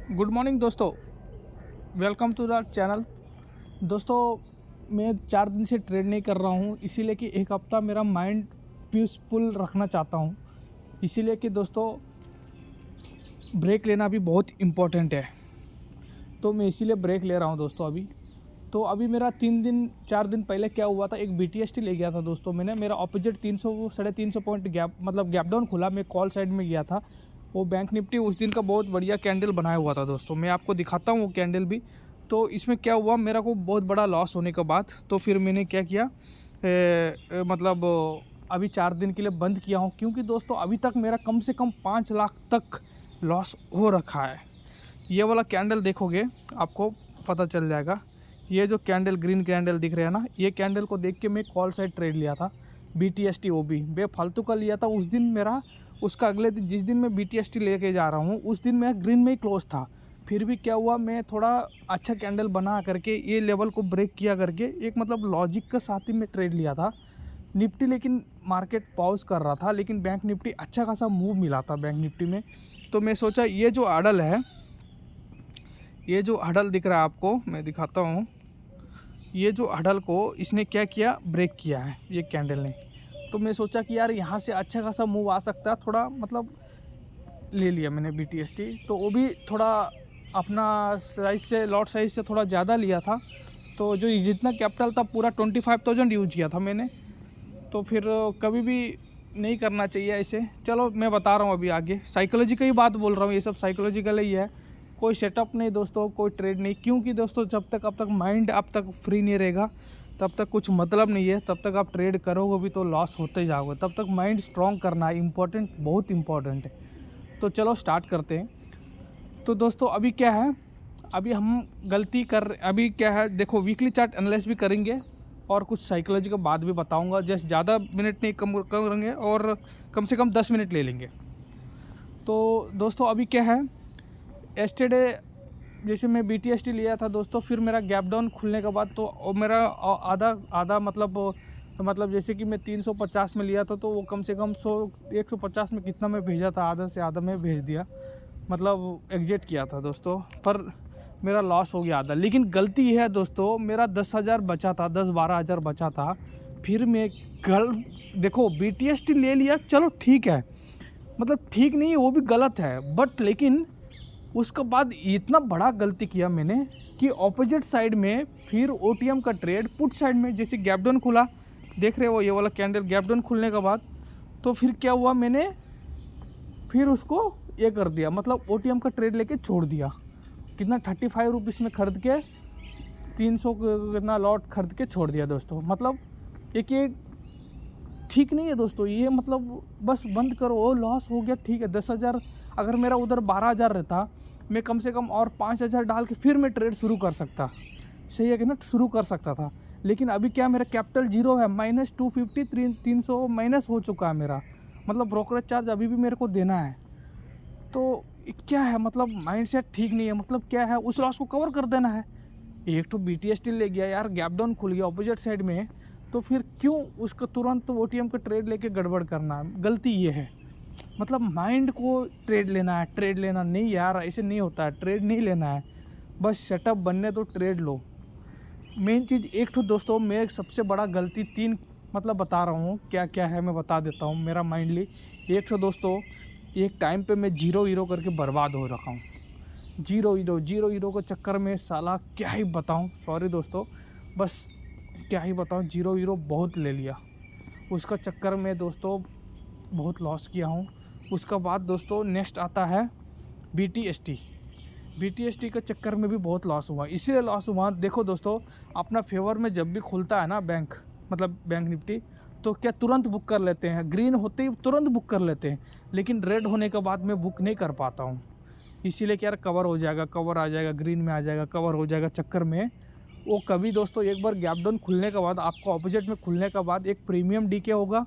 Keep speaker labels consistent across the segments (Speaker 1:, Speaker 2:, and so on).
Speaker 1: Good morning दोस्तों, welcome to the channel. दोस्तों, मैं 4 दिन से ट्रेड नहीं कर रहा हूँ, इसीलिए कि एक हफ़्ता मेरा माइंड पीसफुल रखना चाहता हूँ। इसीलिए कि दोस्तों ब्रेक लेना भी बहुत इम्पोर्टेंट है, तो मैं इसीलिए ब्रेक ले रहा हूँ दोस्तों। अभी मेरा 3 दिन 4 दिन पहले क्या हुआ था, एक BTST ले गया था दोस्तों मैंने। मेरा opposite 300 350 point gap gap down खुला। मैं कॉल साइड में गया था। वो बैंक निफ्टी उस दिन का बहुत बढ़िया कैंडल बनाया हुआ था दोस्तों। मैं आपको दिखाता हूँ वो कैंडल भी। तो इसमें क्या हुआ, मेरा को बहुत बड़ा लॉस होने के बाद तो फिर मैंने क्या किया, अभी 4 दिन के लिए बंद किया हूँ, क्योंकि दोस्तों अभी तक मेरा कम से कम 5 लाख तक लॉस हो रखा है। ये वाला कैंडल देखोगे आपको पता चल जाएगा। ये जो कैंडल ग्रीन कैंडल दिख रहा है ना, ये कैंडल को देख के मैं कॉल साइड ट्रेड लिया था BTST। वो भी बेफालतू का लिया था उस दिन। मेरा उसका अगले दिन, जिस दिन मैं BTST लेके जा रहा हूँ, उस दिन मैं ग्रीन में ही क्लोज था। फिर भी क्या हुआ, मैं थोड़ा अच्छा कैंडल बना करके ये लेवल को ब्रेक किया करके एक लॉजिक के साथ ही मैं ट्रेड लिया था निफ्टी। लेकिन मार्केट पॉज कर रहा था, लेकिन बैंक निफ्टी अच्छा खासा मूव मिला था बैंक निफ्टी में। तो मैं सोचा ये जो आडल है, ये जो हडल दिख रहा है आपको, मैं दिखाता हूँ। ये जो हडल को इसने क्या किया, ब्रेक किया है ये कैंडल ने। तो मैं सोचा कि यार यहाँ से अच्छा खासा मूव आ सकता है, थोड़ा ले लिया मैंने BTST। तो वो भी थोड़ा अपना साइज से, लॉट साइज से थोड़ा ज़्यादा लिया था। तो जो जितना कैपिटल था पूरा 25,000 यूज किया था मैंने। तो फिर कभी भी नहीं करना चाहिए ऐसे। चलो मैं बता रहा हूँ अभी आगे, साइकोलॉजी की ही बात बोल रहा हूँ, ये सब साइकोलॉजिकल ही है। कोई सेटअप नहीं दोस्तों, कोई ट्रेड नहीं। क्योंकि दोस्तों जब तक माइंड आप तक फ्री नहीं रहेगा, तब तक कुछ मतलब नहीं है। तब तक आप ट्रेड करोगे भी तो लॉस होते जाओगे। तब तक माइंड स्ट्रॉन्ग करना है, इम्पोर्टेंट, बहुत इम्पोर्टेंट है। तो चलो स्टार्ट करते हैं। तो दोस्तों अभी क्या है, अभी हम गलती कर, अभी क्या है देखो, वीकली चार्ट एनालाइज भी करेंगे और कुछ साइकोलॉजी का बात भी बताऊंगा। जस्ट ज़्यादा मिनट नहीं, कम करेंगे और कम से कम 10 मिनट ले लेंगे। तो दोस्तों अभी क्या है, एस्टरडे जैसे मैं BTST लिया था दोस्तों, फिर मेरा गैप डाउन खुलने के बाद तो मेरा आधा आधा जैसे कि मैं 350 में लिया था, तो वो कम से कम 150 में कितना मैं भेजा था, आधा से आधा मैं भेज दिया, एग्जिट किया था दोस्तों। पर मेरा लॉस हो गया आधा। लेकिन गलती ये है दोस्तों, मेरा 10,000 बचा था, 10-12 हज़ार बचा था। फिर मैं देखो BTST ले लिया, चलो ठीक है, ठीक नहीं है, वो भी गलत है, बट लेकिन उसके बाद इतना बड़ा गलती किया मैंने कि ऑपोजिट साइड में फिर OTM का ट्रेड पुट साइड में, जैसे गैप डाउन खुला, देख रहे हो ये वाला कैंडल, गैप डाउन खुलने के बाद तो फिर क्या हुआ, मैंने फिर उसको ये कर दिया, OTM का ट्रेड लेके छोड़ दिया। कितना 35 रुपीज़ में खरीद के 300 कितना लॉट खरीद के छोड़ दिया दोस्तों। एक ये ठीक नहीं है दोस्तों, ये बस बंद करो। वो लॉस हो गया, ठीक है, 10,000। अगर मेरा उधर 12,000 रहता, मैं कम से कम और 5,000 डाल के फिर मैं ट्रेड शुरू कर सकता, सही है कि ना, शुरू कर सकता था। लेकिन अभी क्या, मेरा कैपिटल जीरो है, -250, 300 माइनस हो चुका है मेरा। ब्रोकरेज चार्ज अभी भी मेरे को देना है। तो क्या है, माइंड सेट ठीक नहीं है। क्या है, उस लॉस को कवर कर देना है। एक तो BTST ले गया यार, गैप डाउन खुल गया अपोजिट साइड में, तो फिर क्यों उसका तुरंत OTM का ट्रेड लेके गड़बड़ करना है। गलती ये है, माइंड को ट्रेड लेना है, ट्रेड लेना नहीं यार, ऐसे नहीं होता है। ट्रेड नहीं लेना है, बस सेटअप बनने तो ट्रेड लो। मेन चीज़ एक तो दोस्तों, मैं सबसे बड़ा गलती 3 बता रहा हूँ क्या क्या है, मैं बता देता हूँ मेरा माइंडली। एक तो दोस्तों, एक टाइम पे मैं जीरो हीरो करके बर्बाद हो रखा हूँ। जीरो हीरो के चक्कर में साला क्या ही बताऊँ, सॉरी दोस्तों, बस क्या ही बताऊँ, जीरो हीरो बहुत ले लिया। उसका चक्कर में दोस्तों बहुत लॉस किया हूँ। उसका बाद दोस्तों नेक्स्ट आता है BTST के चक्कर में भी बहुत लॉस हुआ। इसीलिए लॉस हुआ, देखो दोस्तों, अपना फेवर में जब भी खुलता है ना बैंक निफ्टी, तो क्या तुरंत बुक कर लेते हैं, ग्रीन होते ही तुरंत बुक कर लेते हैं। लेकिन रेड होने के बाद मैं बुक नहीं कर पाता हूँ। इसीलिए क्या यार, कवर हो जाएगा, कवर आ जाएगा, ग्रीन में आ जाएगा, कवर हो जाएगा चक्कर में वो कभी दोस्तों, एक बार गैप डाउन खुलने के बाद, आपको ऑपोजिट में खुलने के बाद एक प्रीमियम डीके होगा,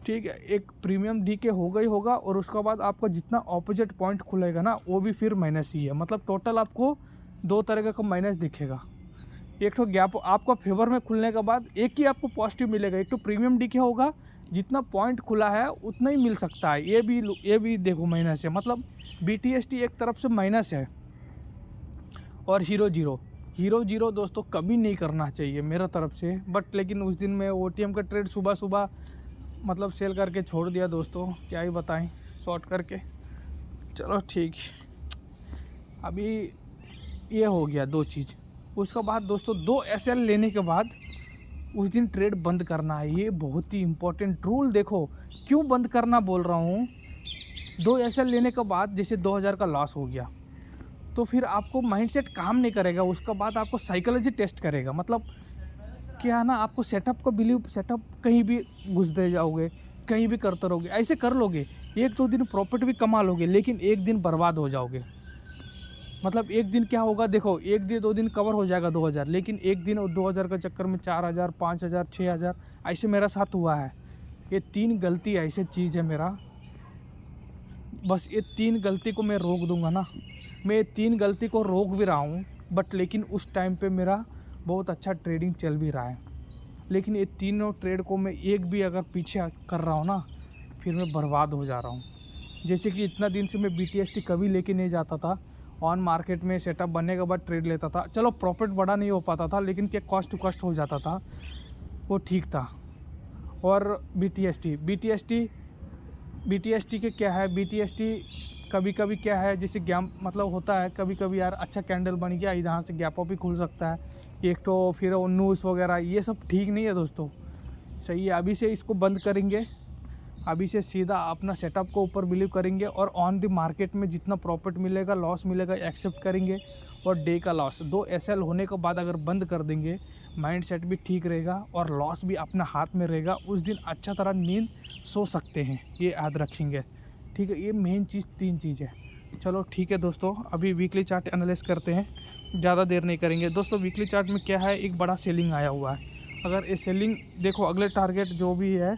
Speaker 1: ठीक है, एक प्रीमियम डीके होगा ही होगा। और उसके बाद आपका जितना ऑपोजिट पॉइंट खुलेगा ना, वो भी फिर माइनस ही है। टोटल आपको 2 तरह का माइनस दिखेगा। एक तो गैप आपका फेवर में खुलने के बाद एक ही आपको पॉजिटिव मिलेगा, एक तो प्रीमियम डीके होगा, जितना पॉइंट खुला है उतना ही मिल सकता है। ये भी देखो माइनस है, मतलब BTST एक तरफ से माइनस है। और हीरो जीरो दोस्तों कभी नहीं करना चाहिए मेरा तरफ से, बट लेकिन उस दिन मैं OTM का ट्रेड सुबह सुबह मतलब सेल करके छोड़ दिया दोस्तों, क्या ही बताएं, शॉर्ट करके। चलो ठीक, अभी ये हो गया 2 चीज़। उसके बाद दोस्तों 2 SL लेने के बाद उस दिन ट्रेड बंद करना है। ये बहुत ही इम्पोर्टेंट रूल, देखो क्यों बंद करना बोल रहा हूँ। 2 SL लेने के बाद जैसे 2000 का लॉस हो गया तो फिर आपको माइंडसेट काम नहीं करेगा, उसके बाद आपको साइकोलॉजी टेस्ट करेगा। मतलब क्या ना, आपको सेटअप को बिलीव, सेटअप कहीं भी घुस दे जाओगे, कहीं भी करते रहोगे, ऐसे कर लोगे, 1-2 दिन प्रॉफिट भी कमा लोगे, लेकिन एक दिन बर्बाद हो जाओगे। मतलब एक दिन क्या होगा, देखो 1-2 दिन कवर हो जाएगा 2000, लेकिन एक दिन और 2000 का चक्कर में 4000, 5000, 6000 ऐसे मेरा साथ हुआ है। ये 3 गलती ऐसे चीज़ है मेरा, बस ये 3 गलती को मैं रोक दूंगा ना। मैं ये 3 गलती को रोक भी रहा हूँ, बट लेकिन उस टाइम पे मेरा बहुत अच्छा ट्रेडिंग चल भी रहा है। लेकिन ये तीनों ट्रेड को मैं एक भी अगर पीछे कर रहा हूँ ना, फिर मैं बर्बाद हो जा रहा हूँ। जैसे कि इतना दिन से मैं BTST कभी लेके नहीं जाता था, ऑन मार्केट में सेटअप बनने के बाद ट्रेड लेता था। चलो प्रॉफिट बड़ा नहीं हो पाता था, लेकिन क्या कॉस्ट टू कॉस्ट हो जाता था, वो ठीक था। और BTST के क्या है, BTST कभी कभी क्या है, जैसे गैप मतलब होता है, कभी कभी यार अच्छा कैंडल बन गया, यहाँ से गैप अप भी खुल सकता है एक तो, फिर वो न्यूज़ वगैरह ये सब ठीक नहीं है दोस्तों। सही है, अभी से इसको बंद करेंगे, अभी से सीधा अपना सेटअप को ऊपर बिलीव करेंगे, और ऑन द मार्केट में जितना प्रॉफिट मिलेगा, लॉस मिलेगा, एक्सेप्ट करेंगे। और डे का लॉस 2 SL होने के बाद अगर बंद कर देंगे, माइंड सेट भी ठीक रहेगा और लॉस भी अपना हाथ में रहेगा। उस दिन अच्छा तरह नींद सो सकते हैं, ये याद रखेंगे, ठीक है। ये मेन चीज़ 3 चीज़ है। चलो ठीक है दोस्तों, अभी वीकली चार्ट एनालाइज करते हैं, ज़्यादा देर नहीं करेंगे दोस्तों। वीकली चार्ट में क्या है, एक बड़ा सेलिंग आया हुआ है। अगर ये सेलिंग देखो, अगले टारगेट जो भी है,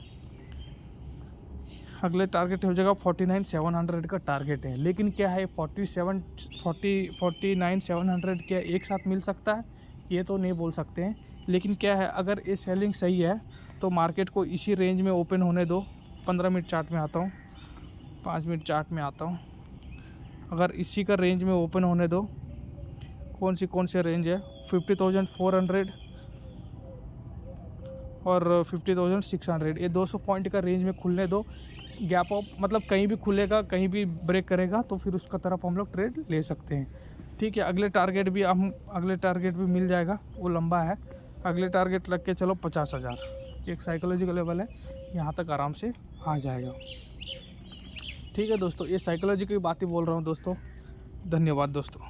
Speaker 1: अगले टारगेट हो जाएगा 49700 का टारगेट है। लेकिन क्या है, 49700 क्या एक साथ मिल सकता है, ये तो नहीं बोल सकते हैं। लेकिन क्या है, अगर ये सेलिंग सही है तो मार्केट को इसी रेंज में ओपन होने दो। 15 मिनट चार्ट में आता हूँ, 5 मिनट चार्ट में आता हूँ। अगर इसी का रेंज में ओपन होने दो, कौन से रेंज है, 50,400 और 50,600, ये 200 पॉइंट का रेंज में खुलने दो। गैप अप मतलब कहीं भी खुलेगा, कहीं भी ब्रेक करेगा, तो फिर उसका तरफ हम लोग ट्रेड ले सकते हैं, ठीक है। अगले टारगेट भी मिल जाएगा, वो लंबा है। अगले टारगेट रख के चलो 50,000, एक साइकोलॉजिकल लेवल है, यहाँ तक आराम से आ जाएगा, ठीक है दोस्तों। ये साइकोलॉजी की बात ही बोल रहा हूँ दोस्तों। धन्यवाद दोस्तों।